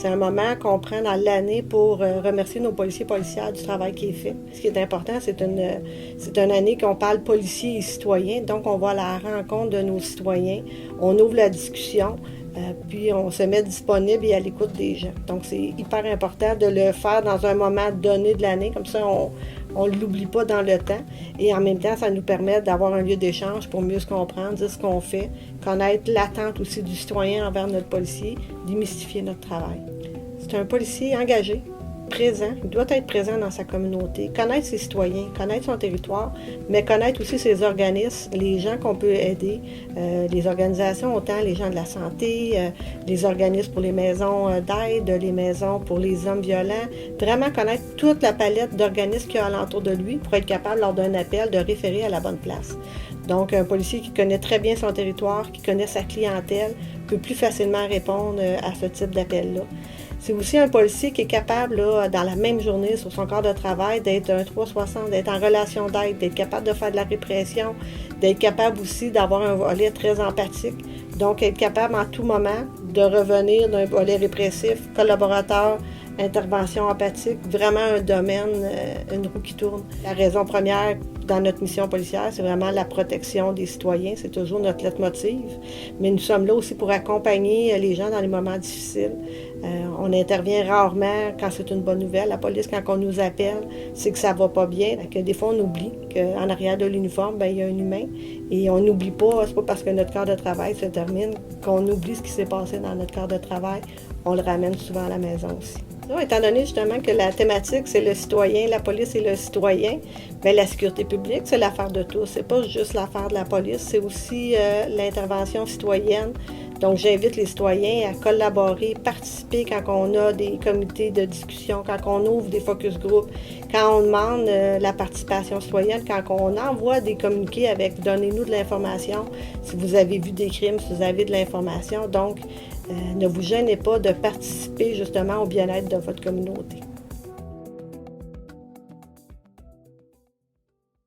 C'est un moment qu'on prend dans l'année pour remercier nos policiers et policières du travail qui est fait. Ce qui est important, c'est une année qu'on parle policiers et citoyens, donc on va à la rencontre de nos citoyens, on ouvre la discussion, puis on se met disponible et à l'écoute des gens. Donc c'est hyper important de le faire dans un moment donné de l'année, comme ça on ne l'oublie pas dans le temps. Et en même temps, ça nous permet d'avoir un lieu d'échange pour mieux se comprendre, dire ce qu'on fait, connaître l'attente aussi du citoyen envers notre policier, démystifier notre travail. C'est un policier engagé, présent, il doit être présent dans sa communauté, connaître ses citoyens, connaître son territoire, mais connaître aussi ses organismes, les gens qu'on peut aider, les organisations, autant les gens de la santé, les organismes pour les maisons d'aide, les maisons pour les hommes violents, vraiment connaître toute la palette d'organismes qu'il y a alentour de lui pour être capable, lors d'un appel, de référer à la bonne place. Donc, un policier qui connaît très bien son territoire, qui connaît sa clientèle, peut plus facilement répondre à ce type d'appel-là. C'est aussi un policier qui est capable, là, dans la même journée, sur son corps de travail, d'être un 360, d'être en relation d'aide, d'être capable de faire de la répression, d'être capable aussi d'avoir un volet très empathique. Donc, être capable en tout moment de revenir d'un volet répressif, collaborateur, intervention empathique, vraiment un domaine, une roue qui tourne. La raison première dans notre mission policière, c'est vraiment la protection des citoyens. C'est toujours notre leitmotiv. Mais nous sommes là aussi pour accompagner les gens dans les moments difficiles. On intervient rarement quand c'est une bonne nouvelle. La police, quand on nous appelle, c'est que ça va pas bien. Que des fois, on oublie qu'en arrière de l'uniforme, il y a un humain. Et on n'oublie pas, c'est pas parce que notre corps de travail se termine qu'on oublie ce qui s'est passé dans notre corps de travail. On le ramène souvent à la maison aussi. Là, étant donné justement que la thématique, c'est le citoyen, la police et le citoyen, bien, la sécurité publique, c'est l'affaire de tous. C'est pas juste l'affaire de la police, c'est aussi l'intervention citoyenne. Donc, j'invite les citoyens à collaborer, participer quand on a des comités de discussion, quand on ouvre des focus group, quand on demande la participation citoyenne, quand on envoie des communiqués avec « Donnez-nous de l'information », si vous avez vu des crimes, si vous avez de l'information. Donc, ne vous gênez pas de participer justement au bien-être de votre communauté.